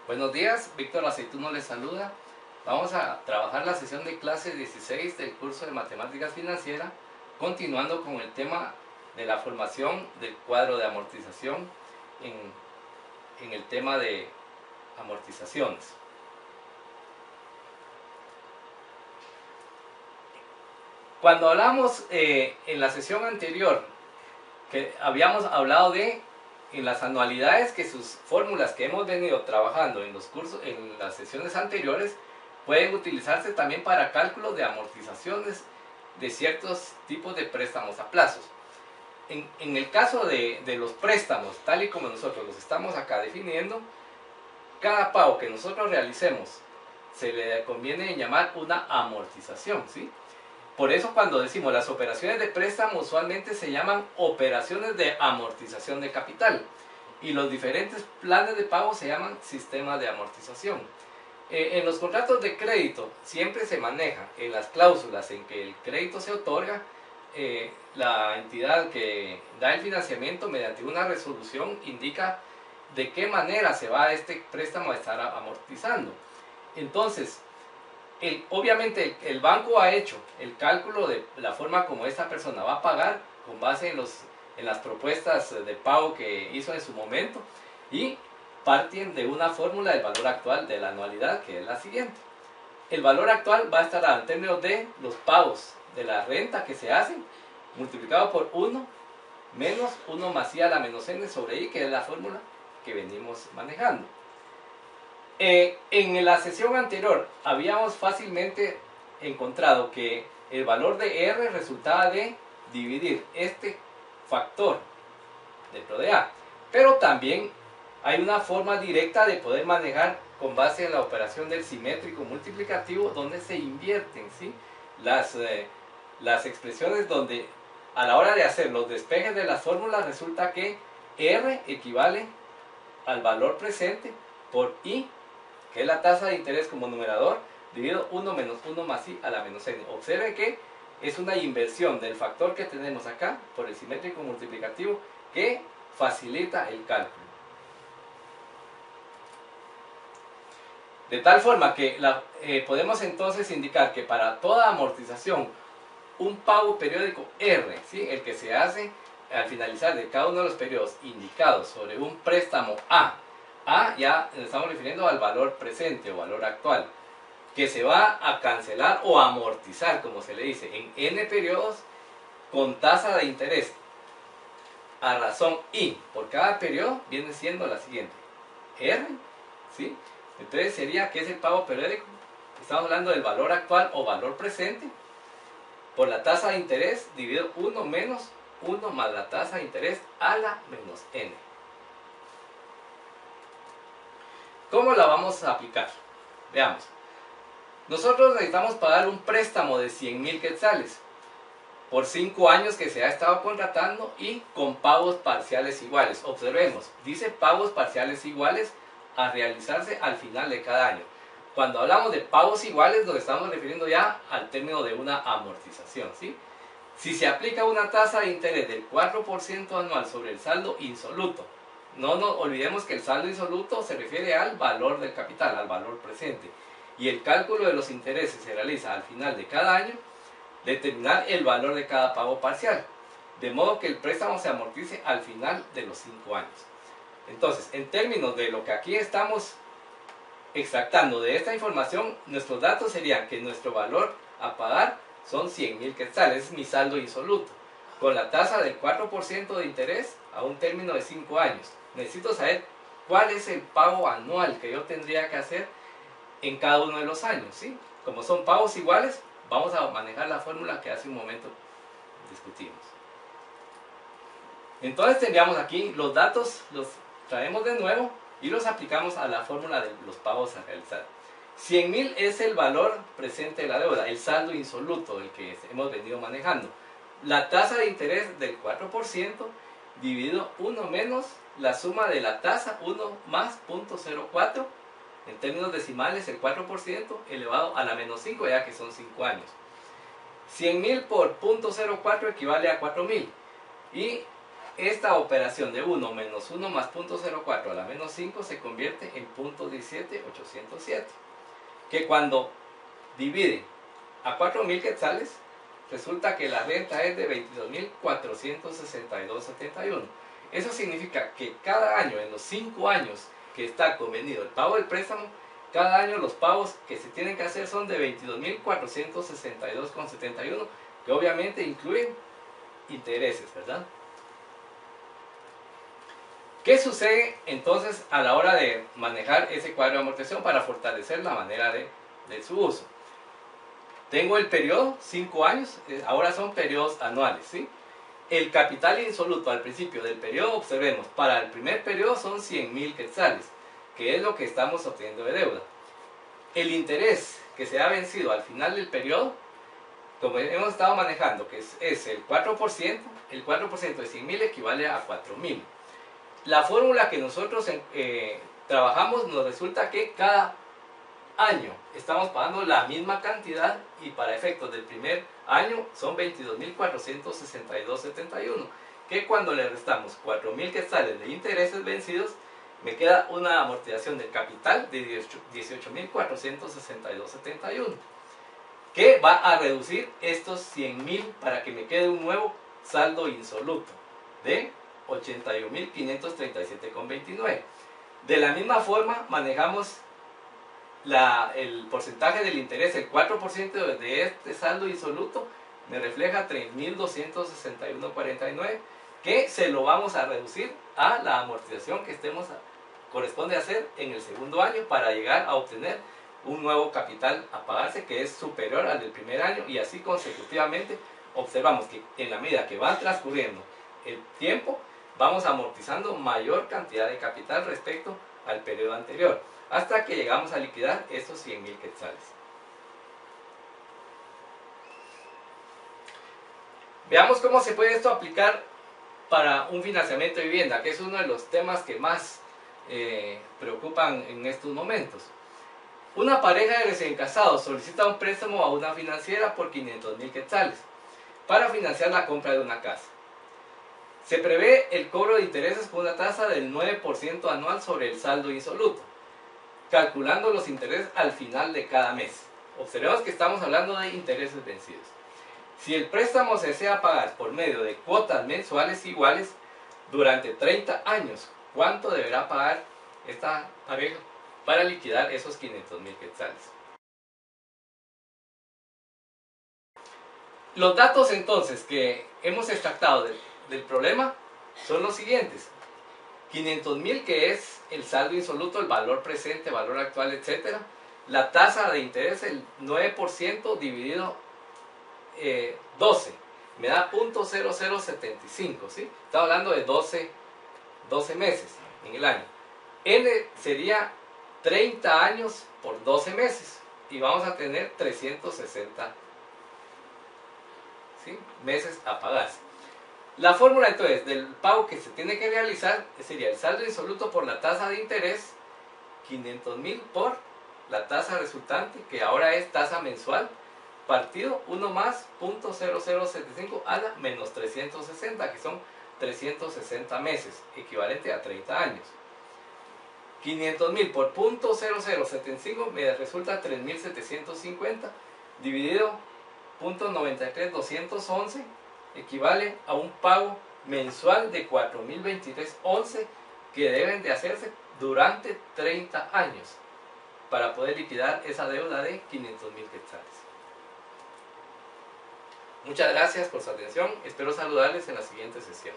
Buenos días, Víctor Aceituno les saluda. Vamos a trabajar la sesión de clase 16 del curso de Matemáticas Financieras, continuando con el tema de la formación del cuadro de amortización en el tema de amortizaciones. Cuando hablamos en la sesión anterior, que habíamos hablado de en las anualidades, que sus fórmulas que hemos venido trabajando en los cursos, en las sesiones anteriores, pueden utilizarse también para cálculos de amortizaciones de ciertos tipos de préstamos a plazos. En el caso de los préstamos, tal y como nosotros los estamos acá definiendo, cada pago que nosotros realicemos se le conviene llamar una amortización, ¿sí? Por eso cuando decimos las operaciones de préstamo usualmente se llaman operaciones de amortización de capital y los diferentes planes de pago se llaman sistemas de amortización. En los contratos de crédito siempre se maneja en las cláusulas en que el crédito se otorga, la entidad que da el financiamiento mediante una resolución indica de qué manera se va este préstamo a estar amortizando. Entonces, obviamente el banco ha hecho el cálculo de la forma como esta persona va a pagar con base en las propuestas de pago que hizo en su momento y parten de una fórmula del valor actual de la anualidad, que es la siguiente. El valor actual va a estar en términos de los pagos de la renta que se hacen multiplicado por 1 menos 1 más I a la menos N sobre I, que es la fórmula que venimos manejando. En la sesión anterior habíamos fácilmente encontrado que el valor de R resultaba de dividir este factor dentro de A, pero también hay una forma directa de poder manejar con base en la operación del simétrico multiplicativo, donde se invierten, ¿sí? las expresiones, donde a la hora de hacer los despejes de las fórmulas resulta que R equivale al valor presente por I, que es la tasa de interés como numerador, dividido 1 menos 1 más I a la menos N. Observe que es una inversión del factor que tenemos acá por el simétrico multiplicativo que facilita el cálculo. De tal forma que podemos entonces indicar que para toda amortización, un pago periódico R, ¿sí? El que se hace al finalizar de cada uno de los periodos indicados sobre un préstamo A ya nos estamos refiriendo al valor presente o valor actual, que se va a cancelar o amortizar, como se le dice, en N periodos con tasa de interés a razón I por cada periodo, viene siendo la siguiente. R, ¿sí? Entonces sería que es el pago periódico. Estamos hablando del valor actual o valor presente por la tasa de interés dividido 1 menos 1 más la tasa de interés a la menos N. ¿Cómo la vamos a aplicar? Veamos. Nosotros necesitamos pagar un préstamo de 100,000 quetzales por 5 años que se ha estado contratando y con pagos parciales iguales. Observemos, dice pagos parciales iguales a realizarse al final de cada año. Cuando hablamos de pagos iguales nos estamos refiriendo ya al término de una amortización, ¿sí? Si se aplica una tasa de interés del 4% anual sobre el saldo insoluto, no nos olvidemos que el saldo insoluto se refiere al valor del capital, al valor presente. Y el cálculo de los intereses se realiza al final de cada año, determinar el valor de cada pago parcial, de modo que el préstamo se amortice al final de los 5 años. Entonces, en términos de lo que aquí estamos extractando de esta información, nuestros datos serían que nuestro valor a pagar son 100,000 quetzales, es mi saldo insoluto, con la tasa del 4% de interés a un término de 5 años. Necesito saber cuál es el pago anual que yo tendría que hacer en cada uno de los años, ¿sí? Como son pagos iguales, vamos a manejar la fórmula que hace un momento discutimos. Entonces tendríamos aquí los datos, los traemos de nuevo y los aplicamos a la fórmula de los pagos a realizar. 100,000 es el valor presente de la deuda, el saldo insoluto, el que hemos venido manejando. La tasa de interés del 4% dividido 1 menos la suma de la tasa 1 más 0.04, en términos decimales el 4% elevado a la menos 5, ya que son 5 años. 100,000 por 0.04 equivale a 4,000 y esta operación de 1 menos 1 más 0.04 a la menos 5 se convierte en 0.17807, que cuando divide a 4.000 quetzales, resulta que la renta es de 22.462.71. Eso significa que cada año, en los 5 años que está convenido el pago del préstamo, cada año los pagos que se tienen que hacer son de 22.462.71, que obviamente incluyen intereses, ¿verdad? ¿Qué sucede entonces a la hora de manejar ese cuadro de amortización para fortalecer la manera de su uso? Tengo el periodo, 5 años, ahora son periodos anuales, ¿sí? El capital insoluto al principio del periodo, observemos, para el primer periodo son 100.000 quetzales, que es lo que estamos obteniendo de deuda. El interés que se ha vencido al final del periodo, como hemos estado manejando, que es el 4%, el 4% de 100.000 equivale a 4.000. La fórmula que nosotros trabajamos nos resulta que cada año estamos pagando la misma cantidad y para efectos del primer año son 22.462.71, que cuando le restamos 4.000 quetzales de intereses vencidos, me queda una amortización del capital de 18.462.71, que va a reducir estos 100.000 para que me quede un nuevo saldo insoluto de 81.537,29. De la misma forma manejamos el porcentaje del interés, el 4% de este saldo insoluto me refleja 3.261,49, que se lo vamos a reducir a la amortización que corresponde hacer en el segundo año para llegar a obtener un nuevo capital a pagarse que es superior al del primer año, y así consecutivamente observamos que en la medida que va transcurriendo el tiempo vamos amortizando mayor cantidad de capital respecto al periodo anterior, hasta que llegamos a liquidar estos 100.000 quetzales. Veamos cómo se puede esto aplicar para un financiamiento de vivienda, que es uno de los temas que más preocupan en estos momentos. Una pareja de recién casados solicita un préstamo a una financiera por 500.000 quetzales para financiar la compra de una casa. Se prevé el cobro de intereses con una tasa del 9% anual sobre el saldo insoluto, calculando los intereses al final de cada mes. Observemos que estamos hablando de intereses vencidos. Si el préstamo se desea pagar por medio de cuotas mensuales iguales durante 30 años, ¿cuánto deberá pagar esta pareja para liquidar esos 500.000 quetzales? Los datos entonces que hemos extractado del problema son los siguientes. 500.000, que es el saldo insoluto, el valor presente, valor actual, etc. La tasa de interés, el 9% dividido 12, me da 0.0075, ¿sí? Estamos hablando de 12 meses en el año. N sería 30 años por 12 meses y vamos a tener 360, ¿sí?, meses a pagarse. La fórmula entonces del pago que se tiene que realizar sería el saldo insoluto por la tasa de interés, 500.000 por la tasa resultante, que ahora es tasa mensual, partido 1 más 0.0075 a la menos 360, que son 360 meses, equivalente a 30 años. 500.000 por 0.0075 me resulta 3.750, dividido 0.93211, equivale a un pago mensual de 4.023.11 que deben de hacerse durante 30 años para poder liquidar esa deuda de 500.000 quetzales. Muchas gracias por su atención, espero saludarles en la siguiente sesión.